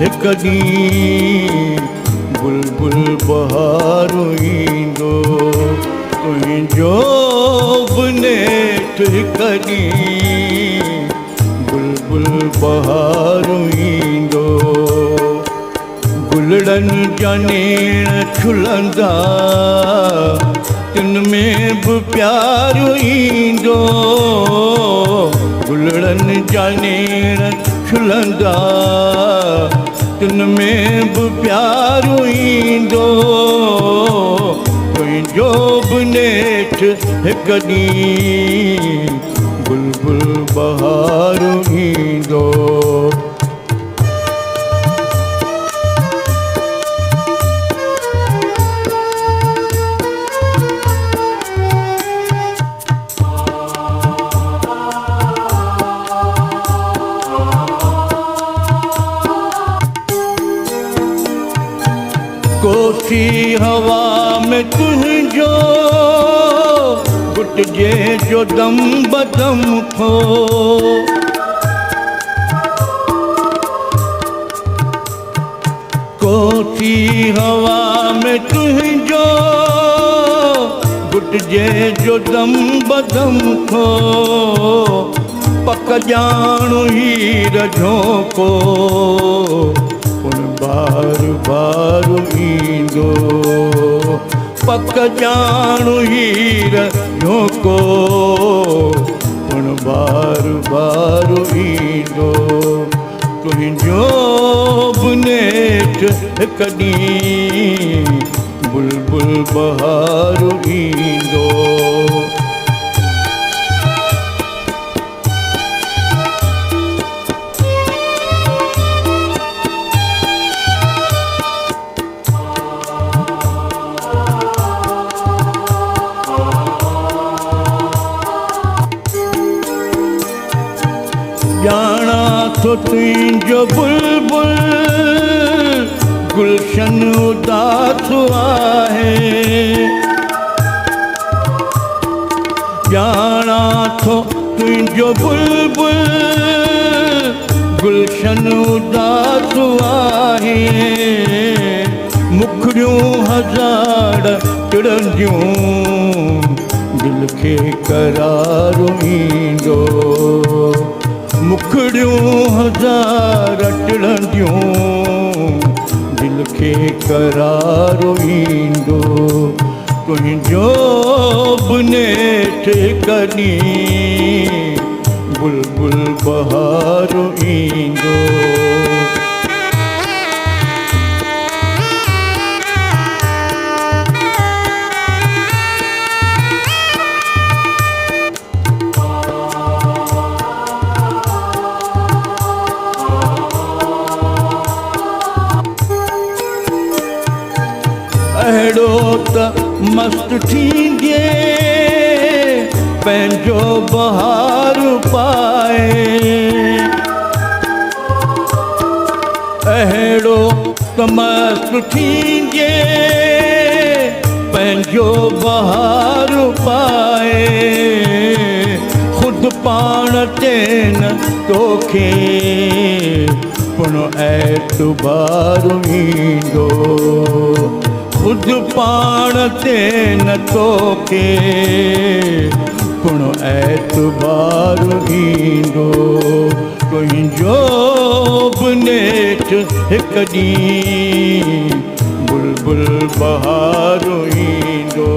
हिकु ॾींहुं बुलबुल बहारो ईंदो तुंहिंजो बि नेठि हिकु ॾींहुं बुलबुल बहारो ईंदो गुलड़नि जा नेण छुलंदा तिन में बि प्यारो ईंदो गुलड़नि जा नेण छुलंदा तिन में बि प्यारो ईंदो तुंहिंजो बि नेठि हिकु ॾींहुं बुलबुल बहारो ईंदो कोसी हवा में तुझो घुटजे जो दम बदम थो कोसी हवा में तुझो घुटजे जो दम बदम थो पक ॼाणु हीर झोंको बार बार ईंदो पक ॼाणु हीर झोंको पण बार बार ईंदो तुंहिंजो बि नेठि हिकु ॾींहुं बुलबुल बहारो ईंदो ॼाणा थो तुंहिंजो बुलबुल गुलशन उदास आहे ॼाणा थो तुंहिंजो बुलबुल गुलशन उदास आहे मुखड़ियूं हज़ार टिड़ंदियूं दिल खे करारो ईंदो मुखड़ियूं हज़ार टिड़ंदियूं दिल खे करारो ईंदो तुंहिंजो बि नेठि हिकु ॾींहुं बुलबुल बहारो ईंदो अहिड़ो त मस्त थींदे पंहिंजो बहार पाए अहिड़ो त मस्त थींदे पंहिंजो बहार पाए ख़ुदि पाण ते न तोखे पुण एतबार ईंदो खुद पाण ते न तोखे पुण एतबार ईंदो तुंहिंजो बि नेठि हिकु ॾींहुं बुलबुल बहारो ईंदो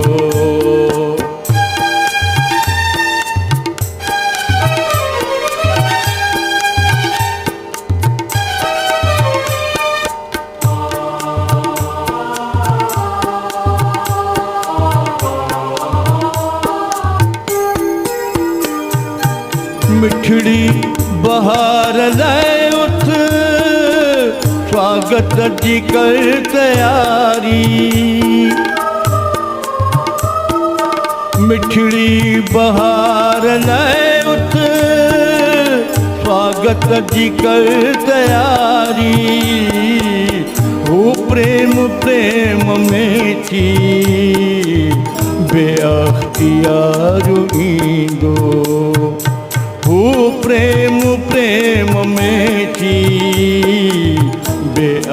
मिठड़ी बहार लाइ उथ स्वागत जी कर तयारी मिठड़ी बहार लाइ उथ स्वागत जी कर तयारी हू प्रेम प्रेम में थी बेअख्तियार ईंदो हू प्रेम प्रेम में थी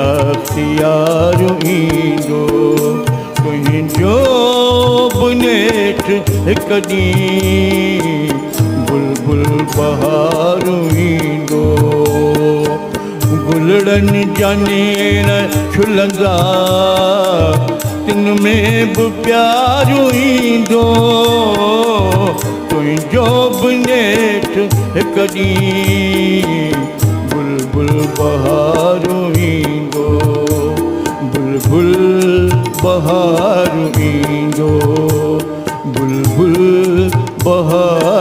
अख़्तियारु ईंदो तुंहिंजो बुनेठ हिकु ॾींहुं बुलबुल बहारु ईंदो गुलड़नि जा नेण छुलंदा तिन में बि प्यारु ईंदो तुंहिंजो बुनेठ हिकु ॾींहुं बुलबुल बहारु ईंदो बुलबुल बहारु ईंदो बुलबुल बहारु